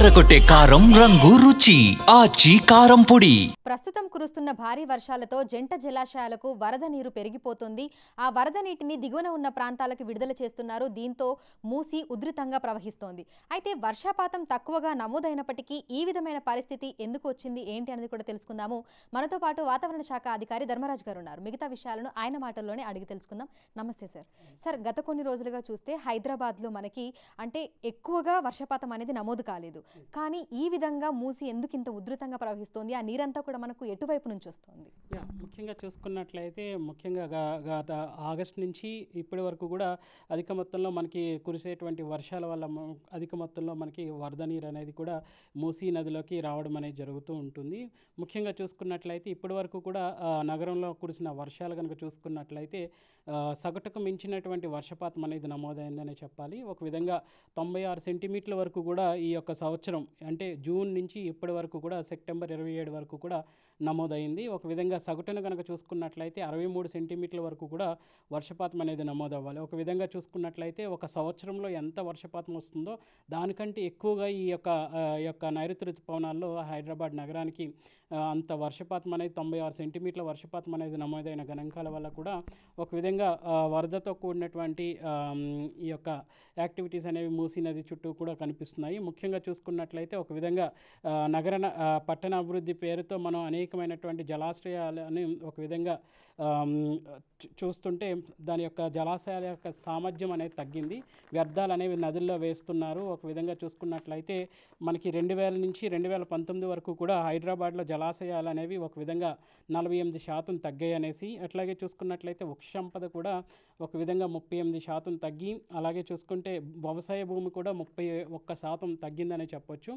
అదరగొట్టే కారం రంగు రుచి ఆచి కారం పొడి. ప్రస్తుతం కురుస్తున్న భారీ వర్షాలతో జంట జలాశయాలకు వరద నీరు పెరిగిపోతుంది. ఆ వరద నీటిని దిగువన ఉన్న ప్రాంతాలకు విడుదల చేస్తున్నారు. దీంతో మూసి ఉధృతంగా ప్రవహిస్తోంది. అయితే వర్షపాతం తక్కువగా నమోదైనప్పటికీ ఈ విధమైన పరిస్థితి ఎందుకు వచ్చింది ఏంటి అనేది కూడా తెలుసుకుందాము. మనతో పాటు వాతావరణ శాఖ అధికారి ధర్మరాజ్ గారు ఉన్నారు. మిగతా విషయాలను ఆయన మాటల్లోనే అడిగి తెలుసుకుందాం. నమస్తే సార్. సార్, గత కొన్ని రోజులుగా చూస్తే హైదరాబాద్లో మనకి అంటే ఎక్కువగా వర్షపాతం అనేది నమోదు కాలేదు. కానీ ఈ విధంగా మూసి ఎందుకు ఇంత ఉధృతంగా ప్రవహిస్తోంది? ఆ నీరంతా కూడా మనకు ఎటువైపు నుంచి వస్తుంది? ముఖ్యంగా చూసుకున్నట్లయితే ముఖ్యంగా గత ఆగస్టు నుంచి ఇప్పటి వరకు కూడా అధిక మొత్తంలో మనకి కురిసేటువంటి వర్షాల వల్ల అధిక మొత్తంలో మనకి వరద నీరు అనేది కూడా మూసీ నదిలోకి రావడం అనేది జరుగుతూ ఉంటుంది. ముఖ్యంగా చూసుకున్నట్లయితే ఇప్పటి వరకు కూడా నగరంలో కురిసిన వర్షాలు కనుక చూసుకున్నట్లయితే సగటుకు మించినటువంటి వర్షపాతం అనేది నమోదైందనే చెప్పాలి. ఒక విధంగా 96 సెంటీమీటర్ల వరకు కూడా ఈ యొక్క సంవత్సరం అంటే జూన్ నుంచి ఇప్పటి వరకు కూడా సెప్టెంబర్ 27 వరకు కూడా నమోదైంది. ఒక విధంగా సగటును కనుక చూసుకున్నట్లయితే 63 సెంటీమీటర్ల వరకు కూడా వర్షపాతం అనేది నమోదవ్వాలి. ఒక విధంగా చూసుకున్నట్లయితే ఒక సంవత్సరంలో ఎంత వర్షపాతం వస్తుందో దానికంటే ఎక్కువగా ఈ యొక్క నైరుతి ఋతుపవనాల్లో హైదరాబాద్ నగరానికి అంత వర్షపాతం అనేది 96 సెంటీమీటర్ల వర్షపాతం అనేది నమోదైన గణాంకాల వల్ల కూడా ఒక విధంగా వరదతో కూడినటువంటి ఈ యొక్క యాక్టివిటీస్ అనేవి మూసీ నది చుట్టూ కూడా కనిపిస్తున్నాయి. ముఖ్యంగా చూసుకున్నట్లయితే ఒక విధంగా పట్టణ అభివృద్ధి పేరుతో మనం అనేకమైనటువంటి జలాశయాలని ఒక విధంగా చూస్తుంటే దాని యొక్క జలాశయాల యొక్క సామర్థ్యం అనేది తగ్గింది. వ్యర్థాలు అనేవి నదుల్లో వేస్తున్నారు. ఒక విధంగా చూసుకున్నట్లయితే మనకి 2000 నుంచి 2019 వరకు కూడా హైదరాబాద్లో జలాశయాలు అనేవి ఒక విధంగా 48% తగ్గాయి అనేసి. అట్లాగే చూసుకున్నట్లయితే వృక్ష సంపద కూడా ఒక విధంగా 38% తగ్గి, అలాగే చూసుకుంటే వ్యవసాయ భూమి కూడా 31% తగ్గిందనే చెప్పొచ్చు.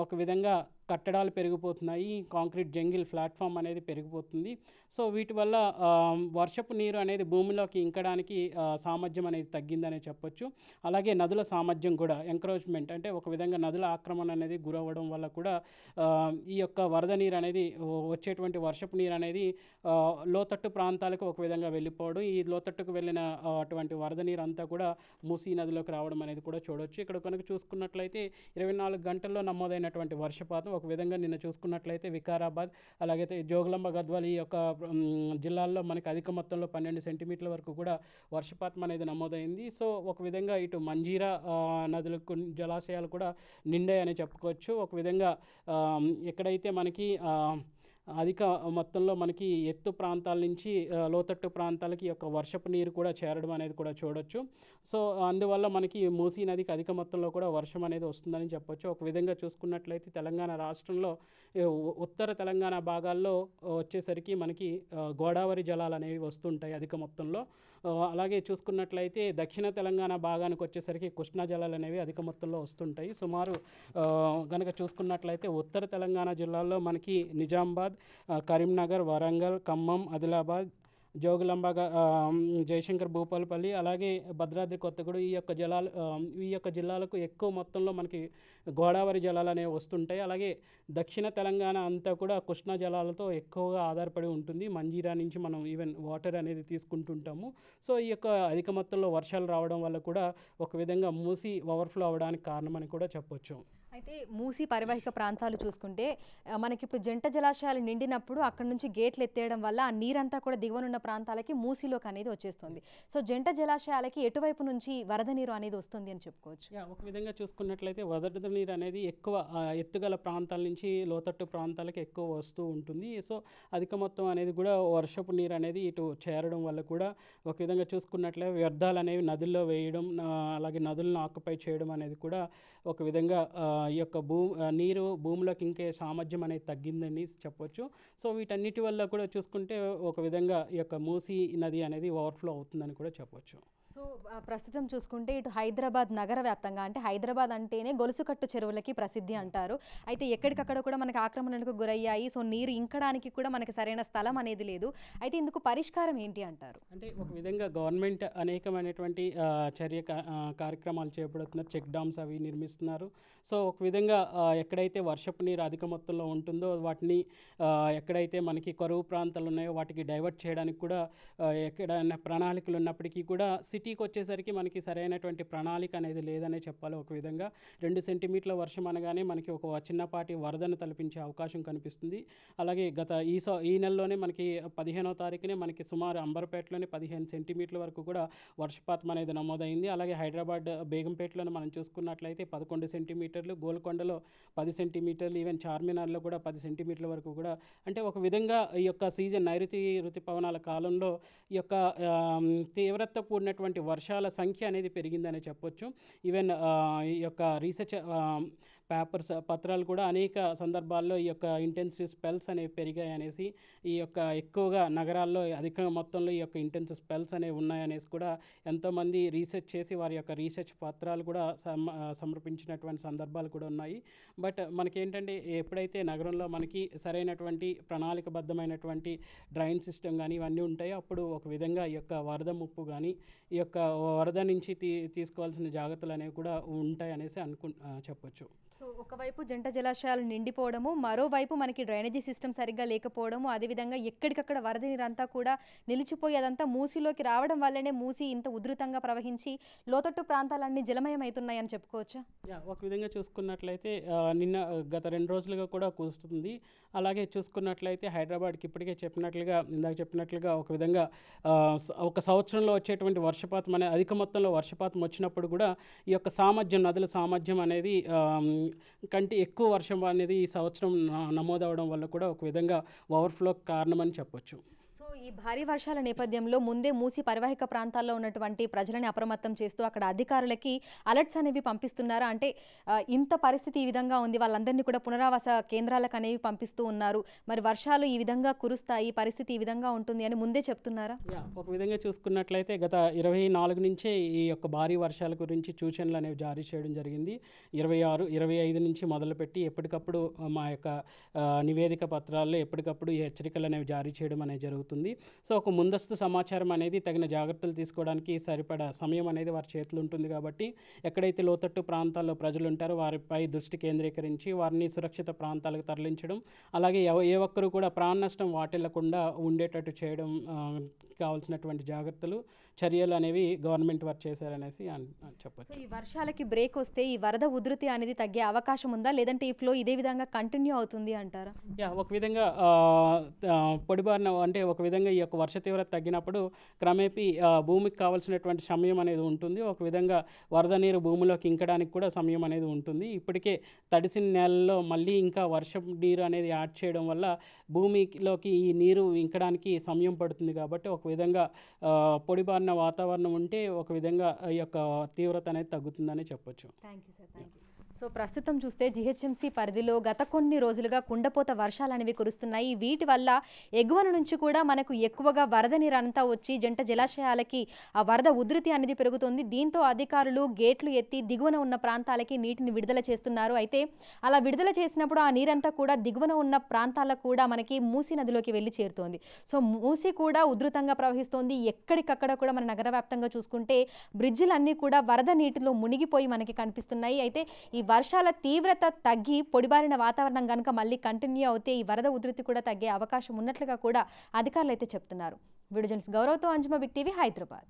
ఒక విధంగా కట్టడాలు పెరిగిపోతున్నాయి, కాంక్రీట్ జంగిల్ ప్లాట్ఫామ్ అనేది పెరిగిపోతుంది. సో వీటి వల్ల వర్షపు నీరు అనేది భూమిలోకి ఇంకడానికి సామర్థ్యం అనేది తగ్గిందనే చెప్పొచ్చు. అలాగే నదుల సామర్థ్యం కూడా ఎంక్రోచ్మెంట్ అంటే ఒక విధంగా నదుల ఆక్రమణ అనేది గురవ్వడం వల్ల కూడా ఈ యొక్క వరద నీరు అనేది వచ్చేటువంటి వర్షపు నీరు అనేది లోతట్టు ప్రాంతాలకు ఒక విధంగా వెళ్ళిపోవడం, ఈ లోతట్టుకు వెళ్ళిన అటువంటి వరద నీరు అంతా కూడా మూసీ నదిలోకి రావడం అనేది కూడా చూడవచ్చు. ఇక్కడ కనుక చూసుకున్నట్లయితే 24 గంటల్లో నమోదైనటువంటి వర్షపాతం ఒక విధంగా నిన్న చూసుకున్నట్లయితే వికారాబాద్ అలాగే జోగులాంబ గద్వాల్ ఈ యొక్క జిల్లాల్లో మనకి అధిక మొత్తంలో 12 సెంటీమీటర్ల వరకు కూడా వర్షపాతం అనేది నమోదైంది. సో ఒక విధంగా ఇటు మంజీరా నదులకు జలాశయాలు కూడా నిండాయని చెప్పుకోవచ్చు. ఒక విధంగా ఎక్కడైతే మనకి అధిక మొత్తంలో మనకి ఎత్తు ప్రాంతాల నుంచి లోతట్టు ప్రాంతాలకి యొక్క వర్షపు నీరు కూడా చేరడం అనేది కూడా చూడొచ్చు. సో అందువల్ల మనకి మూసీ నదికి అధిక మొత్తంలో కూడా వర్షం అనేది వస్తుందని చెప్పొచ్చు. ఒక విధంగా చూసుకున్నట్లయితే తెలంగాణ రాష్ట్రంలో ఉత్తర తెలంగాణ భాగాల్లో వచ్చేసరికి మనకి గోదావరి జలాలు అనేవి వస్తుంటాయి అధిక మొత్తంలో. అలాగే చూసుకున్నట్లయితే దక్షిణ తెలంగాణ భాగానికి వచ్చేసరికి కృష్ణా జలాలు అనేవి అధిక మొత్తంలో వస్తుంటాయి. సుమారు కనుక చూసుకున్నట్లయితే ఉత్తర తెలంగాణ జిల్లాల్లో మనకి నిజామాబాద్, కరీంనగర్, వరంగల్, ఖమ్మం, ఆదిలాబాద్, జోగులాంబ, జయశంకర్ భూపాలపల్లి, అలాగే భద్రాద్రి కొత్తగూడెం ఈ యొక్క జిల్లాలకు ఎక్కువ మొత్తంలో మనకి గోదావరి జలాలు అనేవి వస్తుంటాయి. అలాగే దక్షిణ తెలంగాణ అంతా కూడా కృష్ణా జలాలతో ఎక్కువగా ఆధారపడి ఉంటుంది. మంజీరా నుంచి మనం ఈవెన్ వాటర్ అనేది తీసుకుంటుంటాము. సో ఈ యొక్క అధిక మొత్తంలో వర్షాలు రావడం వల్ల కూడా ఒక విధంగా మూసి ఓవర్ఫ్లో అవ్వడానికి కారణమని కూడా చెప్పొచ్చు. అయితే మూసీ పరివాహిక ప్రాంతాలు చూసుకుంటే మనకి ఇప్పుడు జంట జలాశయాలు నిండినప్పుడు అక్కడ నుంచి గేట్లు ఎత్తేయడం వల్ల ఆ నీరంతా కూడా దిగువనున్న ప్రాంతాలకి మూసీలోకి అనేది వచ్చేస్తుంది. సో జంట జలాశయాలకి ఎటువైపు నుంచి వరద నీరు అనేది వస్తుంది అని చెప్పుకోవచ్చు. ఒక విధంగా చూసుకున్నట్లయితే వరద నీరు అనేది ఎక్కువ ఎత్తుగల ప్రాంతాల నుంచి లోతట్టు ప్రాంతాలకి ఎక్కువ వస్తూ ఉంటుంది. సో అధిక మొత్తం అనేది కూడా వర్షపు నీరు అనేది ఇటు చేరడం వల్ల కూడా ఒక విధంగా చూసుకున్నట్లయితే వ్యర్థాలు అనేవి నదుల్లో వేయడం, అలాగే నదులను ఆక్యుపై చేయడం అనేది కూడా ఒక విధంగా ఈ యొక్క నీరు భూమిలోకి ఇంకే సామర్థ్యం అనేది తగ్గిందని చెప్పొచ్చు. సో వీటన్నిటి వల్ల కూడా చూసుకుంటే ఒక విధంగా ఈ యొక్క మూసీ నది అనేది ఓవర్ఫ్లో అవుతుందని కూడా చెప్పొచ్చు. సో ప్రస్తుతం చూసుకుంటే ఇటు హైదరాబాద్ నగర వ్యాప్తంగా అంటే హైదరాబాద్ అంటేనే గొలుసుకట్టు చెరువులకి ప్రసిద్ధి అంటారు. అయితే ఎక్కడికక్కడ కూడా మనకి ఆక్రమణలకు గురయ్యాయి. సో నీరు ఇంకడానికి కూడా మనకి సరైన స్థలం అనేది లేదు. అయితే ఇందుకు పరిష్కారం ఏంటి అంటారు? అంటే ఒక విధంగా గవర్నమెంట్ అనేకమైనటువంటి కార్యక్రమాలు చేపడుతున్నారు. చెక్ డామ్స్ అవి నిర్మిస్తున్నారు. సో ఒక విధంగా ఎక్కడైతే వర్షపు నీరు అధిక మొత్తంలో ఉంటుందో వాటిని ఎక్కడైతే మనకి కరువు ప్రాంతాలు ఉన్నాయో వాటికి డైవర్ట్ చేయడానికి కూడా ఎక్కడైనా ప్రణాళికలు ఉన్నప్పటికీ కూడా సిటీ సిటీకి వచ్చేసరికి మనకి సరైనటువంటి ప్రణాళిక అనేది లేదనే చెప్పాలి. ఒక విధంగా 2 సెంటీమీటర్ల వర్షం అనగానే మనకి ఒక చిన్నపాటి వరదను తలపించే అవకాశం కనిపిస్తుంది. అలాగే గత ఈ నెలలోనే మనకి 15వ తారీఖునే మనకి సుమారు అంబర్పేటలోనే 15 సెంటీమీటర్ల వరకు కూడా వర్షపాతం అనేది నమోదైంది. అలాగే హైదరాబాద్ బేగంపేటలోనే మనం చూసుకున్నట్లయితే 11 సెంటీమీటర్లు, గోల్కొండలో 10 సెంటీమీటర్లు, ఈవెన్ చార్మినార్లో కూడా 10 సెంటీమీటర్ల వరకు కూడా, అంటే ఒక విధంగా ఈ యొక్క సీజన్ నైరుతి ఋతుపవనాల కాలంలో ఈ యొక్క తీవ్రత కూడినటువంటి వర్షాల సంఖ్య అనేది పెరిగిందనే చెప్పొచ్చు. ఈవెన్ ఈ యొక్క రీసెర్చ్ పత్రాలు కూడా అనేక సందర్భాల్లో ఈ యొక్క ఇంటెన్సివ్ స్పెల్స్ అనేవి పెరిగాయి అనేసి, ఈ యొక్క ఎక్కువగా నగరాల్లో అధిక మొత్తంలో ఈ యొక్క ఇంటెన్సివ్ స్పెల్స్ అనేవి ఉన్నాయనేసి కూడా ఎంతోమంది రీసెర్చ్ చేసి వారి యొక్క రీసెర్చ్ పత్రాలు కూడా సమర్పించినటువంటి సందర్భాలు కూడా ఉన్నాయి. బట్ మనకేంటంటే ఎప్పుడైతే నగరంలో మనకి సరైనటువంటి ప్రణాళికబద్ధమైనటువంటి డ్రైన్ సిస్టమ్ కానీ ఇవన్నీ ఉంటాయో అప్పుడు ఒక విధంగా ఈ యొక్క వరద ముప్పు కానీ ఈ యొక్క వరద నుంచి తీసుకోవాల్సిన జాగ్రత్తలు అనేవి కూడా ఉంటాయి అనేసి చెప్పొచ్చు. సో ఒకవైపు జంట జలాశయాలు నిండిపోవడము, మరోవైపు మనకి డ్రైనేజీ సిస్టమ్ సరిగ్గా లేకపోవడము, అదేవిధంగా ఎక్కడికక్కడ వరద నీరంతా కూడా నిలిచిపోయి అదంతా మూసిలోకి రావడం వల్లనే మూసి ఇంత ఉధృతంగా ప్రవహించి లోతట్టు ప్రాంతాలన్నీ జలమయం అవుతున్నాయని చెప్పుకోవచ్చా? ఒక విధంగా చూసుకున్నట్లయితే గత 2 రోజులుగా కూడా కురుస్తుంది. అలాగే చూసుకున్నట్లయితే హైదరాబాద్కి ఇప్పటికే ఇందాక చెప్పినట్లుగా ఒక విధంగా ఒక సంవత్సరంలో వచ్చేటువంటి వర్షపాతం అనేది అధిక మొత్తంలో వర్షపాతం వచ్చినప్పుడు కూడా ఈ యొక్క నదుల సామర్థ్యం అనేది కంటే ఎక్కువ వర్షం అనేది ఈ సంవత్సరం నమోదవడం వల్ల కూడా ఒక విధంగా ఓవర్ఫ్లో కారణమని చెప్పొచ్చు. సో ఈ భారీ వర్షాల నేపథ్యంలో ముందే మూసి పరివాహిక ప్రాంతాల్లో ఉన్నటువంటి ప్రజలని అప్రమత్తం చేస్తూ అక్కడ అధికారులకి అలర్ట్స్ అనేవి పంపిస్తున్నారా? అంటే ఇంత పరిస్థితి ఈ విధంగా ఉంది, వాళ్ళందరినీ కూడా పునరావాస కేంద్రాలకు అనేవి పంపిస్తూ ఉన్నారు, మరి వర్షాలు ఈ విధంగా కురుస్తాయి, పరిస్థితి ఈ విధంగా ఉంటుంది అని ముందే చెప్తున్నారా? ఒక విధంగా చూసుకున్నట్లయితే గత 24 నుంచే ఈ యొక్క భారీ వర్షాల గురించి సూచనలు అనేవి జారీ చేయడం జరిగింది. 26, 25 నుంచి మొదలుపెట్టి ఎప్పటికప్పుడు మా యొక్క నివేదిక పత్రాల్లో ఎప్పటికప్పుడు ఈ హెచ్చరికలు అనేవి జారీ చేయడం అనేది జరుగుతుంది. సో ఒక ముందస్తు సమాచారం అనేది తగిన జాగ్రత్తలు తీసుకోవడానికి సరిపడా సమయం అనేది వారి చేతులు ఉంటుంది కాబట్టి ఎక్కడైతే లోతట్టు ప్రాంతాల్లో ప్రజలు ఉంటారో వారిపై దృష్టి కేంద్రీకరించి వారిని సురక్షిత ప్రాంతాలకు తరలించడం, అలాగే ఏ ఒక్కరు కూడా ప్రాణ నష్టం వాటిల్లకుండా ఉండేటట్టు చేయడం కావాల్సినటువంటి చర్యలు అనేవి గవర్నమెంట్ వారు చేశారనేసి చెప్పచ్చు. ఈ వర్షాలకి బ్రేక్ వస్తే ఈ వరద ఉధృతి అనేది తగ్గే అవకాశం ఉందా, లేదంటే ఈ ఫ్లో ఇదే విధంగా కంటిన్యూ అవుతుంది అంటారా? ఒక విధంగా పొడిబారిన అంటే ఒక విధంగా ఈ యొక్క వర్ష తీవ్రత తగ్గినప్పుడు క్రమేపీ భూమికి కావాల్సినటువంటి సమయం అనేది ఉంటుంది. ఒక విధంగా వరద నీరు భూమిలోకి ఇంకడానికి కూడా సమయం అనేది ఉంటుంది. ఇప్పటికే తడిసిన నేలలో మళ్ళీ ఇంకా వర్షం నీరు అనేది యాడ్ చేయడం వల్ల భూమిలోకి ఈ నీరు ఇంకడానికి సమయం పడుతుంది కాబట్టి ఒక విధంగా పొడిబారిన వాతావరణం ఉంటే ఒక విధంగా ఈ యొక్క తీవ్రత అనేది తగ్గుతుందని చెప్పొచ్చు. Thank you sir, thank you. So ప్రస్తుతం చూస్తే జిహెచ్ఎంసీ పరిధిలో గత కొన్ని రోజులుగా కుండపోత వర్షాలు అనేవి కురుస్తున్నాయి. వీటి వల్ల ఎగువన నుంచి కూడా మనకు ఎక్కువగా వరద నీరు అంతా వచ్చి జంట జలాశయాలకి ఆ వరద ఉధృతి అనేది పెరుగుతుంది. దీంతో అధికారులు గేట్లు ఎత్తి దిగువన ఉన్న ప్రాంతాలకి నీటిని విడుదల చేస్తున్నారు. అయితే అలా విడుదల చేసినప్పుడు ఆ నీరంతా కూడా దిగువన ఉన్న ప్రాంతాలకు కూడా మనకి మూసీ నదిలోకి వెళ్ళి చేరుతోంది. సో మూసీ కూడా ఉధృతంగా ప్రవహిస్తోంది. ఎక్కడికక్కడ కూడా మన నగర వ్యాప్తంగా చూసుకుంటే బ్రిడ్జిలన్నీ కూడా వరద నీటిలో మునిగిపోయి మనకి కనిపిస్తున్నాయి. అయితే ఈ వర్షాల తీవ్రత తగ్గి పొడిబారిన వాతావరణం కనుక మళ్ళీ కంటిన్యూ అవుతే ఈ వరద ఉధృతి కూడా తగ్గే అవకాశం ఉన్నట్లుగా కూడా అధికారులు అయితే చెప్తున్నారు. వీడియో జర్నలిస్ట్ గౌరవ్తో అంజుమ, బిగ్ టీవీ, హైదరాబాద్.